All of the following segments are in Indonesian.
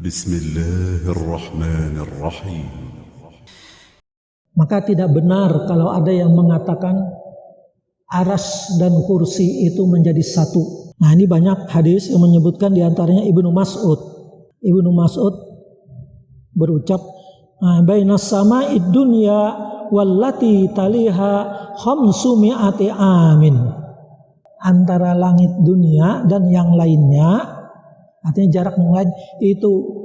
Bismillahirrahmanirrahim. Maka tidak benar kalau ada yang mengatakan arsy dan kursi itu menjadi satu. Nah, ini banyak hadis yang menyebutkan, diantaranya Ibnu Mas'ud. Ibnu Mas'ud berucap, bainas sama'id dunya wallati taliha khamsumi'ati amin. Antara langit dunia dan yang lainnya, artinya jarak yang lain, itu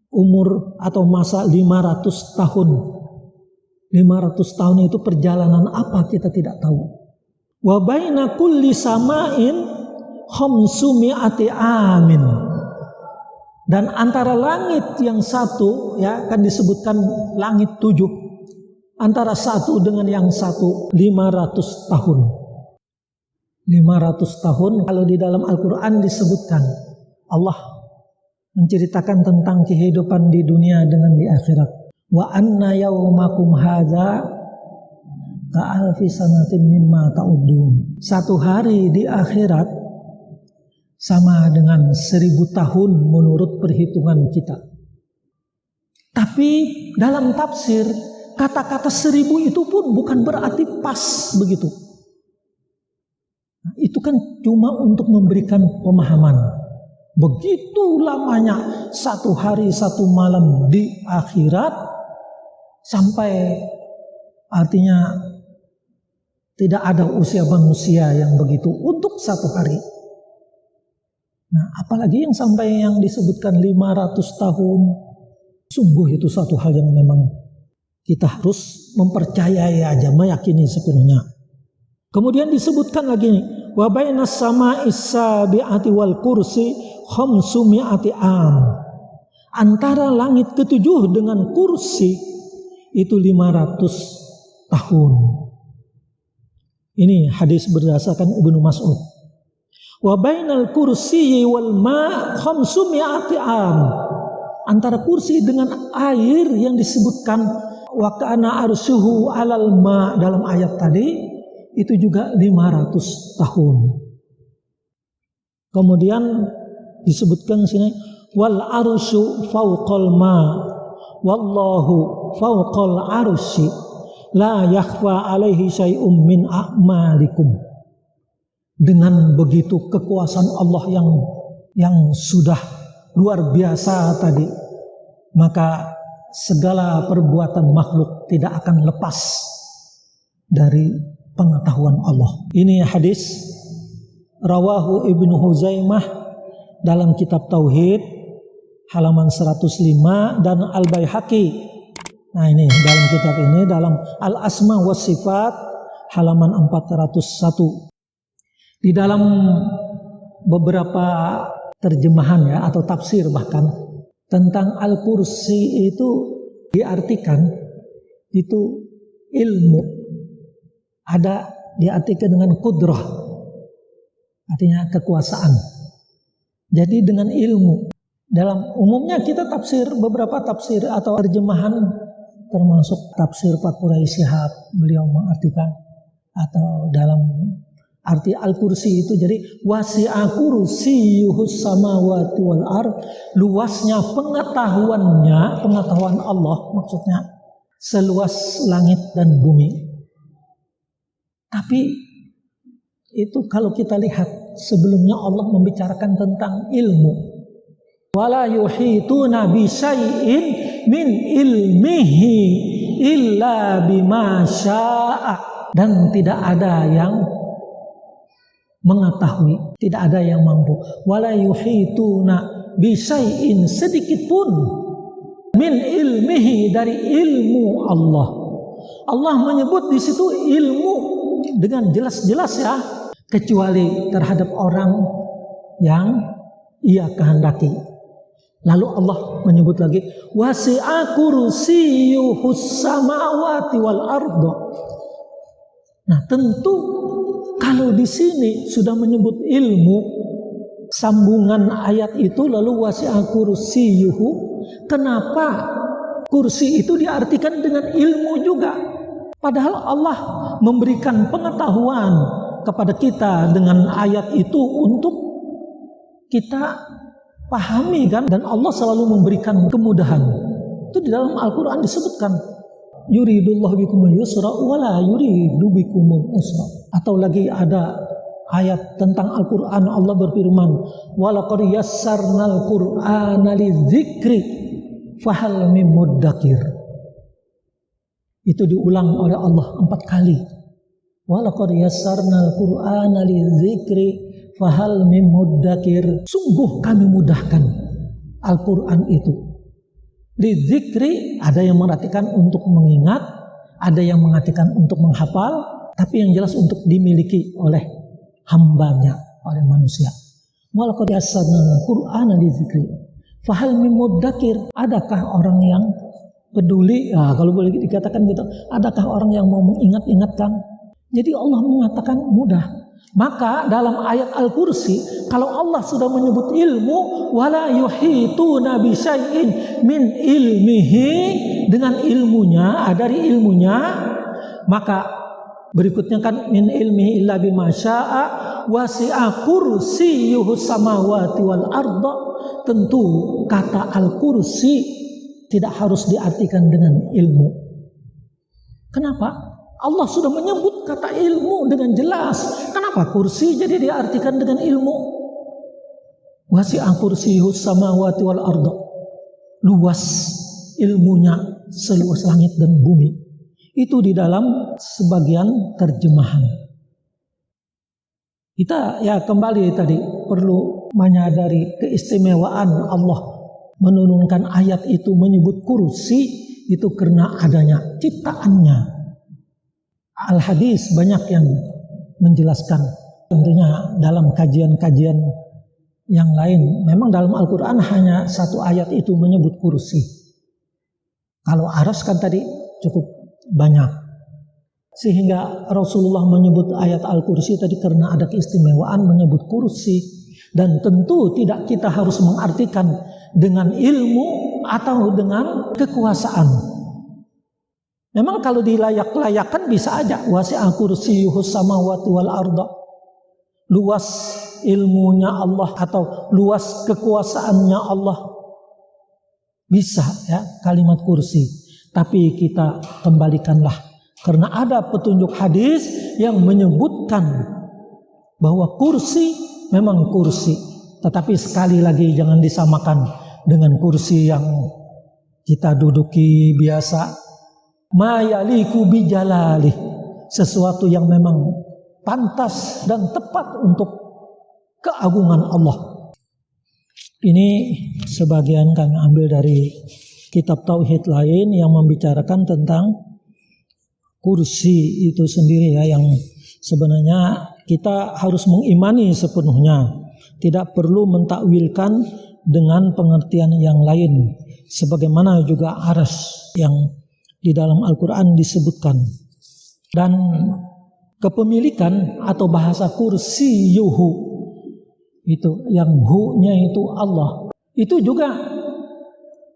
umur atau masa 500 tahun. 500 tahun itu perjalanan apa kita tidak tahu. Wa baina kulli sama'in khamsumi'ati amin. Dan antara langit yang satu, ya kan disebutkan langit 7. Antara satu dengan yang satu 500 tahun. 500 tahun kalau di dalam Al-Quran disebutkan Allah menceritakan tentang kehidupan di dunia dengan di akhirat. Wa anna yaumakum hadza ka'alfi sanatin mimma ta'udun. Satu hari di akhirat sama dengan 1000 tahun menurut perhitungan kita. Tapi dalam tafsir kata-kata 1000 itu pun bukan berarti pas begitu. Nah, itu kan cuma untuk memberikan pemahaman. Begitu lamanya satu hari satu malam di akhirat, sampai artinya tidak ada usia manusia yang begitu untuk satu hari. Nah, apalagi yang sampai yang disebutkan 500 tahun. Sungguh itu satu hal yang memang kita harus mempercayai aja, meyakini sepenuhnya. Kemudian disebutkan lagi nih, wa bainas sama'is sabi'ati wal kursi khamsumi'ati am. Antara langit ke-7 dengan kursi itu 500 tahun. Ini hadis berdasarkan Ibnu Mas'ud. Wa bainal kursiyyi wal ma' khamsumi'ati am. Antara kursi dengan air yang disebutkan wa kana arsyuhu 'alal ma' dalam ayat tadi, itu juga 500 tahun. Kemudian disebutkan sini wal arsyu fawqal ma wallahu fawqal arsy la yakhfa alaihi syai'um min a'malikum. Dengan begitu kekuasaan Allah yang sudah luar biasa tadi, maka segala perbuatan makhluk tidak akan lepas dari pengetahuan Allah. Ini hadis rawahu Ibnu Huzaimah dalam kitab Tauhid halaman 105 dan Al-Baihaqi. Nah, ini dalam kitab ini dalam Al-Asma was Sifat halaman 401. Di dalam beberapa terjemahan ya atau tafsir bahkan tentang Al-Kursi itu diartikan itu ilmu. Ada diartikan dengan kudrah, artinya kekuasaan. Jadi dengan ilmu. Dalam umumnya kita tafsir, beberapa tafsir atau terjemahan termasuk tafsir Pak Quraish Shihab, beliau mengartikan atau dalam arti Al-Kursi itu jadi wasi'a kursiyyuhus samawati wal ard, luasnya pengetahuan Allah maksudnya seluas langit dan bumi. Tapi itu kalau kita lihat sebelumnya Allah membicarakan tentang ilmu. Wala yuhituna bi syai'in min ilmihi illa bima syaa. Dan tidak ada yang mengetahui, tidak ada yang mampu. Wala yuhituna bi syai'in, sedikit pun min ilmihi, dari ilmu Allah. Allah menyebut di situ ilmu dengan jelas-jelas ya, kecuali terhadap orang yang ia kehendaki. Lalu Allah menyebut lagi wasi'a kursiyyuhus samawati wal ardh. Nah, tentu kalau di sini sudah menyebut ilmu, sambungan ayat itu lalu wasi'a kursiyyuhu, kenapa kursi itu diartikan dengan ilmu juga? Padahal Allah memberikan pengetahuan kepada kita dengan ayat itu untuk kita pahami kan, dan Allah selalu memberikan kemudahan. Itu di dalam Al-Quran disebutkan, yuridullahu bikumul yusra wala yuridu bikumul usra. Atau lagi ada ayat tentang Al-Quran, Allah berfirman, walaqad yassarnal qur'ana lidzikri fahal mim muddakir. Itu diulang oleh Allah 4 kali. Walaqad yassarnal qur'ana lidzikri fahal mim muddakir. Sungguh kami mudahkan Al-Quran itu. Lidzikri, ada yang mengartikan untuk mengingat, ada yang mengartikan untuk menghafal, tapi yang jelas untuk dimiliki oleh hambanya, oleh manusia. Walaqad yassarnal qur'ana lidzikri fahal mim muddakir. Adakah orang yang peduli? Kalau boleh dikatakan gitu, adakah orang yang mau mengingat-ingatkan? Jadi Allah mengatakan mudah. Maka dalam ayat Al-Kursi, kalau Allah sudah menyebut ilmu, wala yuhituna bi syai'in min ilmihi, dengan ilmunya, dari ilmunya, maka berikutnya kan min ilmihi illa bima syaa wasi'a kursiyyuhus samawati wal arda. Tentu kata Al-Kursi tidak harus diartikan dengan ilmu. Kenapa? Allah sudah menyebut kata ilmu dengan jelas. Kenapa kursi jadi diartikan dengan ilmu? Wasi'a kursiyyuhus samawati wal arda. Luas ilmunya seluas langit dan bumi. Itu di dalam sebagian terjemahan. Kita ya kembali tadi perlu menyadari keistimewaan Allah menurunkan ayat itu, menyebut kursi itu karena adanya ciptaannya. Al-Hadis banyak yang menjelaskan. Tentunya dalam kajian-kajian yang lain, memang dalam Al-Quran hanya 1 ayat itu menyebut kursi. Kalau arsy kan tadi cukup banyak. Sehingga Rasulullah menyebut ayat Al-Kursi tadi karena ada keistimewaan menyebut kursi. Dan tentu tidak kita harus mengartikan dengan ilmu atau dengan kekuasaan. Memang kalau dilayak-layakan bisa aja. Wasi'a kursiyyuhus samawati wal arda. Luas ilmunya Allah atau luas kekuasaannya Allah. Bisa ya kalimat kursi. Tapi kita kembalikanlah. Karena ada petunjuk hadis yang menyebutkan bahwa kursi memang kursi. Tetapi sekali lagi jangan disamakan dengan kursi yang kita duduki biasa. Ma yaliku bijalalih, sesuatu yang memang pantas dan tepat untuk keagungan Allah. Ini sebagian kami ambil dari kitab tauhid lain yang membicarakan tentang kursi itu sendiri ya, yang sebenarnya kita harus mengimani sepenuhnya, tidak perlu mentakwilkan dengan pengertian yang lain, sebagaimana juga arsy yang di dalam Al-Quran disebutkan. Dan kepemilikan atau bahasa kursiyyuhu itu yang hu-nya itu Allah, itu juga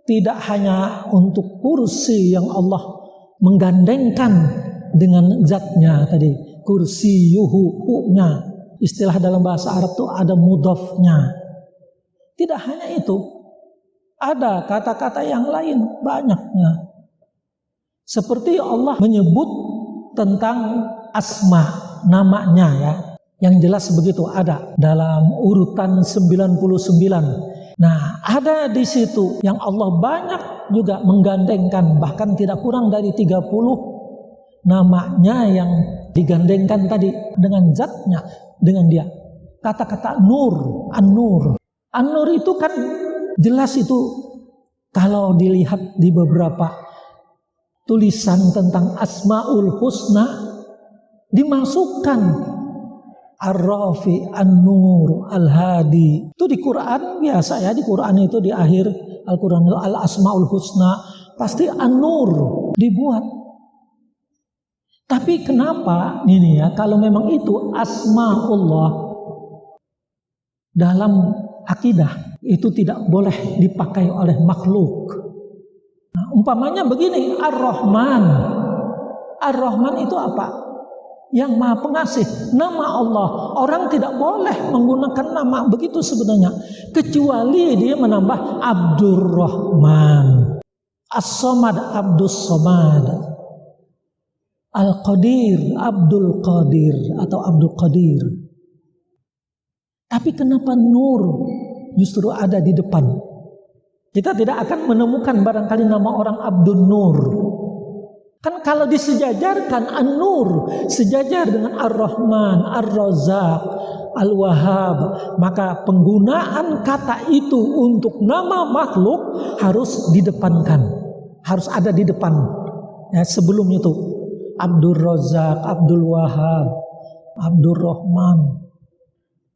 tidak hanya untuk kursi yang Allah menggandengkan dengan zatnya tadi, kursiyyuhu, hu-nya. Istilah dalam bahasa Arab itu ada mudhafnya. Tidak hanya itu, ada kata-kata yang lain banyaknya. Seperti Allah menyebut tentang asma, namanya ya, yang jelas begitu ada dalam urutan 99. Nah, ada di situ yang Allah banyak juga menggandengkan, bahkan tidak kurang dari 30 namanya yang digandengkan tadi dengan zatnya, dengan dia. Kata-kata nur, an-nur. An-nur itu kan jelas itu kalau dilihat di beberapa tulisan tentang Asmaul Husna dimasukkan Ar-Rafi, An-Nur, Al-Hadi. Itu di Quran biasa ya, di Quran itu di akhir Al-Quran Al-Asmaul Husna pasti An-Nur dibuat. Tapi kenapa ini ya, kalau memang itu Asmaullah dalam akidah itu tidak boleh dipakai oleh makhluk. Nah, umpamanya begini, Ar-Rahman. Ar-Rahman itu apa? yang Maha Pengasih, nama Allah. Orang tidak boleh menggunakan nama begitu sebenarnya, kecuali dia menambah Abdurrahman, As-Samad, Abdus Samad, Al-Qadir, Abdul Qadir atau Abdul Qadir. Tapi kenapa Nur justru ada di depan? Kita tidak akan menemukan barangkali nama orang Abdul Nur. Kan kalau disejajarkan An-Nur sejajar dengan Ar-Rahman, Ar-Razzaq, Al-Wahhab, maka penggunaan kata itu untuk nama makhluk harus didepankan, harus ada di depan. Ya, sebelum itu Abdul Razzaq, Abdul Wahhab, Abdul Rahman,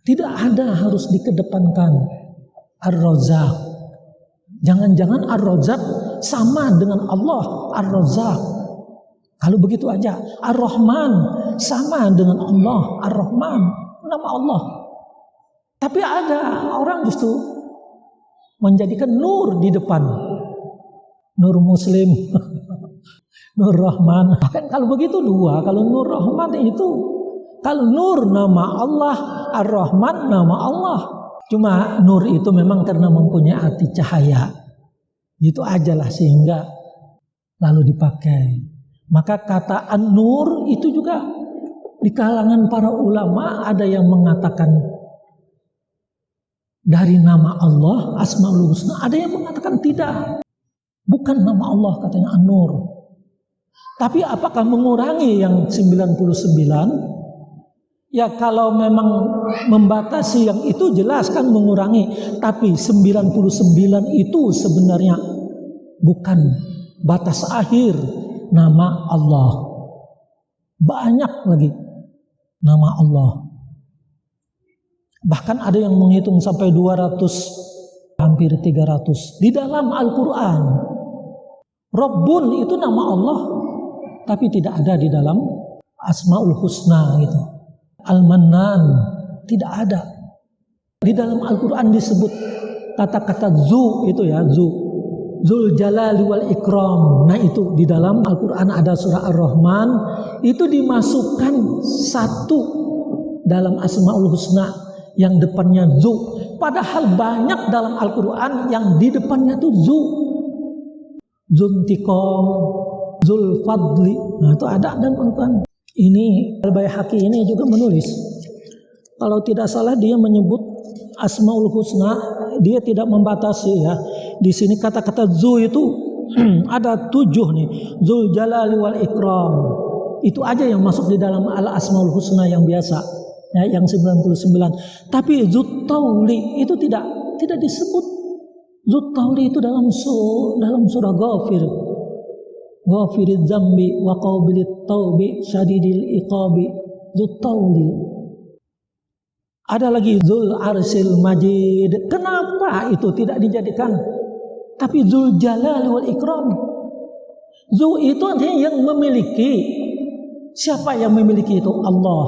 tidak ada, harus dikedepankan Ar-Razzaq. Jangan-jangan Ar-Razzaq sama dengan Allah Ar-Razzaq. Kalau begitu aja, Ar-Rahman sama dengan Allah, Ar-Rahman, nama Allah. Tapi ada orang justru menjadikan Nur di depan. Nur Muslim, Nur Rahman. Bahkan kalau begitu dua, kalau Nur Rahman itu, kalau Nur nama Allah, Ar-Rahman nama Allah. Cuma Nur itu memang karena mempunyai arti cahaya. Itu ajalah sehingga lalu dipakai. Maka kata An-Nur itu juga di kalangan para ulama ada yang mengatakan dari nama Allah, Asmaul Husna, ada yang mengatakan tidak. Bukan nama Allah katanya An-Nur. Tapi apakah mengurangi yang 99? Ya kalau memang membatasi yang itu jelas kan mengurangi. Tapi 99 itu sebenarnya bukan batas akhir nama Allah. Banyak lagi nama Allah. Bahkan ada yang menghitung sampai 200, hampir 300 di dalam Al-Quran. Rabbun itu nama Allah, tapi tidak ada di dalam Asmaul Husna gitu. Al-Mannan tidak ada. Di dalam Al-Quran disebut kata-kata Zu itu ya, Zul Jalali wal Ikram. Nah itu di dalam Al-Quran ada surah Ar-Rahman, itu dimasukkan satu dalam Asmaul Husna yang depannya Zu. Padahal banyak dalam Al-Quran yang di depannya tuh Zu. Zuntiqam, Zul Fadli. Nah itu ada dalam Al-Quran. Ini Al-Baihaqi ini juga menulis, kalau tidak salah dia menyebut Asmaul Husna, dia tidak membatasi ya. Di sini kata-kata Zu itu ada 7 nih. Zul Jalali wal Ikram. Itu aja yang masuk di dalam Al-Asmaul Husna yang biasa. Ya, yang 99. Tapi Zut Tauli itu tidak disebut. Zut Tauli itu dalam surah Ghafir. Ghafiriz zambi wa qabilit taubi syadidil iqabi. Zut Tauli. Ada lagi Zul Arsil Majid. Kenapa itu tidak dijadikan? Tapi Zul Jalal wal Ikram. Zul itu artinya yang memiliki. Siapa yang memiliki itu? Allah.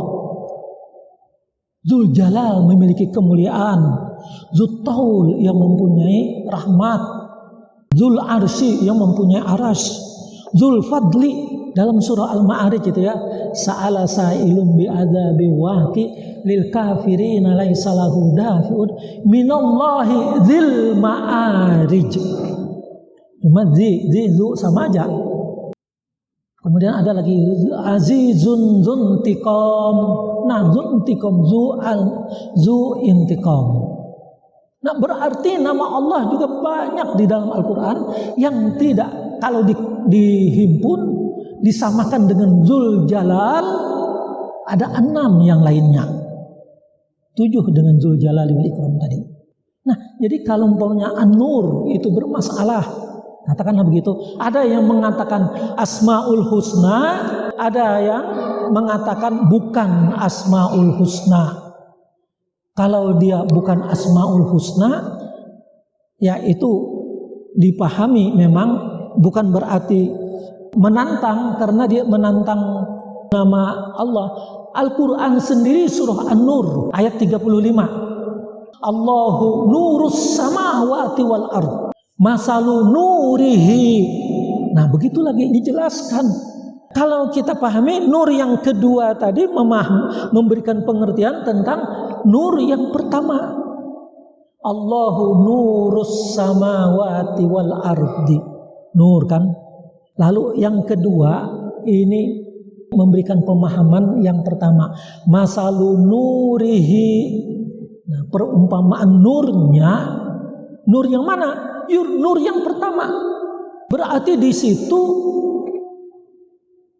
Zul Jalal memiliki kemuliaan. Zul Taul yang mempunyai rahmat. Zul Arsi yang mempunyai aras. Zul Fadli dalam surah Al-Ma'arij itu ya. Sa'ala sa'ilum bi'adzabi waqi lil kafirina laisa lahu dafi'un minallahi dzil ma'arij. Cuma zu sama aja. Kemudian ada lagi azizun zuntiqam. Nah, zuntiqam zu intiqam. Nah, berarti nama Allah juga banyak di dalam Al-Quran yang tidak, kalau dihimpun disamakan dengan Zul Jalal, ada 6 yang lainnya. 7 dengan Zul Jalal wal Ikram tadi. Nah, jadi kalau umpamanya An-Nur itu bermasalah, katakanlah begitu. Ada yang mengatakan Asmaul Husna, ada yang mengatakan bukan Asmaul Husna. Kalau dia bukan Asmaul Husna, ya itu dipahami memang bukan berarti menantang, karena dia menantang nama Allah. Al-Quran sendiri surah An-Nur ayat 35. Allahu nurus samawati wal ard masalu nurihi. Nah begitu lagi dijelaskan Kalau kita pahami nur yang kedua tadi memberikan pengertian tentang nur yang pertama. Allahu nurus samawati wal ardi. Nur kan. Lalu yang kedua ini memberikan pemahaman yang pertama. Masalu nurihi. Nah, perumpamaan nurnya, nur yang mana? Nur yang pertama. Berarti di situ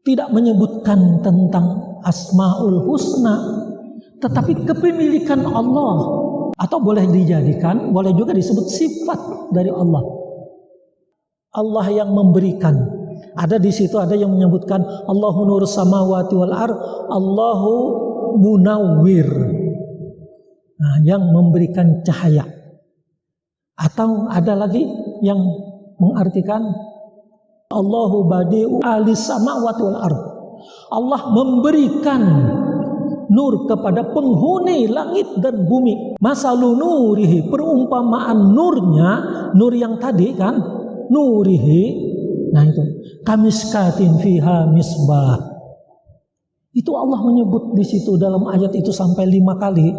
tidak menyebutkan tentang Asmaul Husna, tetapi kepemilikan Allah, atau boleh dijadikan, boleh juga disebut sifat dari Allah. Allah yang memberikan. Ada di situ ada yang menyebutkan Allahu nurus samawati wal ard, Allahu munawwir. Nah, yang memberikan cahaya. Atau ada lagi yang mengartikan Allahu badi'u alis samawati wal ard. Allah memberikan nur kepada penghuni langit dan bumi. Masalu nurihi, perumpamaan nurnya, nur yang tadi kan, nurihi. Nah itu, kamiskatin fiha misbah. Itu Allah menyebut di situ dalam ayat itu sampai 5 kali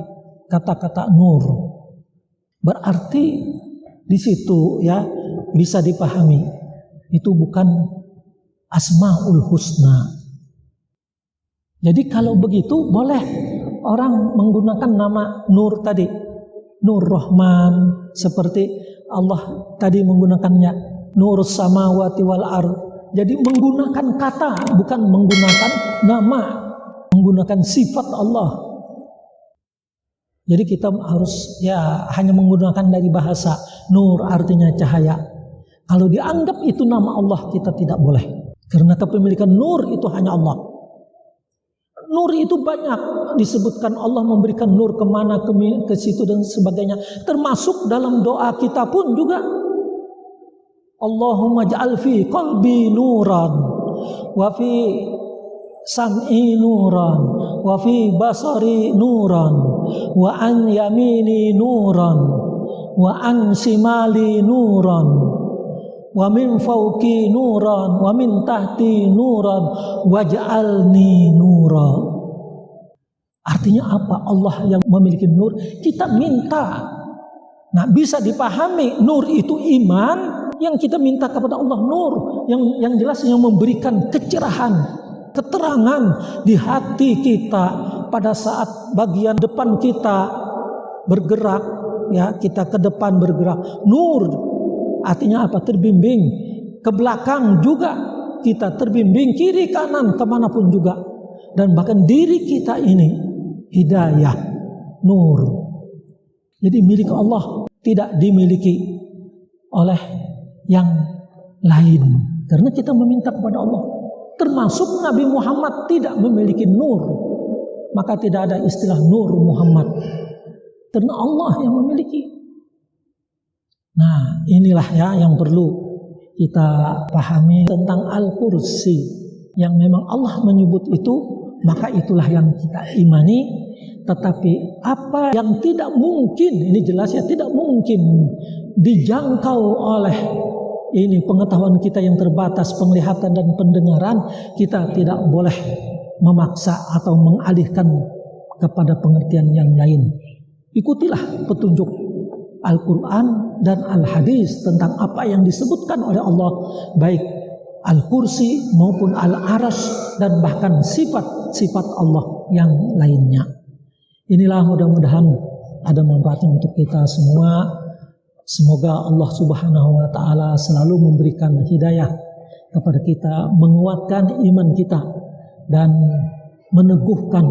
kata-kata nur. Berarti di situ ya bisa dipahami itu bukan Asmaul Husna. Jadi kalau begitu boleh orang menggunakan nama nur tadi, Nur Rahman, seperti Allah tadi menggunakannya Nurus Samawati wal Ard. Jadi menggunakan kata, bukan menggunakan nama, menggunakan sifat Allah. Jadi kita harus ya hanya menggunakan dari bahasa. Nur artinya cahaya. Kalau dianggap itu nama Allah, kita tidak boleh. Karena kepemilikan nur itu hanya Allah. Nur itu banyak disebutkan, Allah memberikan nur kemana, ke situ dan sebagainya. Termasuk dalam doa kita pun juga. Allahumma ja'al fi qalbi nuran, wa fi sam'i nuran, wa fi basari nuran, wa an yamini nuran, wa an simali nuran, wa min fawqi nuran, wa min tahti nuran, waj'alni nuran. Artinya apa? Allah yang memiliki nur, kita minta. Nah, bisa dipahami nur itu iman, yang kita minta kepada Allah nur, yang jelas yang memberikan kecerahan, keterangan di hati kita pada saat bagian depan kita bergerak, ya kita ke depan bergerak. Nur artinya apa? Terbimbing. Ke belakang juga kita terbimbing, kiri kanan kemanapun juga. Dan bahkan diri kita ini hidayah, nur. Jadi milik Allah, tidak dimiliki oleh yang lain. Karena kita meminta kepada Allah. Termasuk Nabi Muhammad tidak memiliki nur. Maka tidak ada istilah nur Muhammad. Karena Allah yang memiliki. Nah, inilah ya yang perlu kita pahami tentang Al-Kursi. Yang memang Allah menyebut itu, maka itulah yang kita imani. Tetapi apa yang tidak mungkin, ini jelas ya, tidak mungkin dijangkau oleh ini pengetahuan kita yang terbatas, penglihatan dan pendengaran, kita tidak boleh memaksa atau mengalihkan kepada pengertian yang lain. Ikutilah petunjuk Al-Quran dan Al-Hadis tentang apa yang disebutkan oleh Allah, baik Al-Kursi maupun Al-Arash dan bahkan sifat-sifat Allah yang lainnya. Inilah mudah-mudahan ada manfaatnya untuk kita semua. Semoga Allah Subhanahu wa Ta'ala selalu memberikan hidayah kepada kita, menguatkan iman kita dan meneguhkan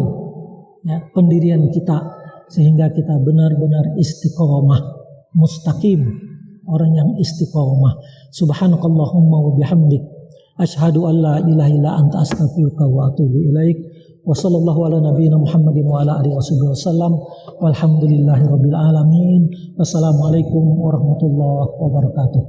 ya, pendirian kita sehingga kita benar-benar istiqomah, mustaqim, orang yang istiqomah. Subhanakallahumma wa bihamdik, asyhadu an la ilaha illa anta astaghfiruka wa atubu ilaik. Wa sallallahu ala nabiyyina Muhammadin wa ala alihi wasallam. Walhamdulillahi rabbil alamin. Wassalamualaikum warahmatullahi wabarakatuh.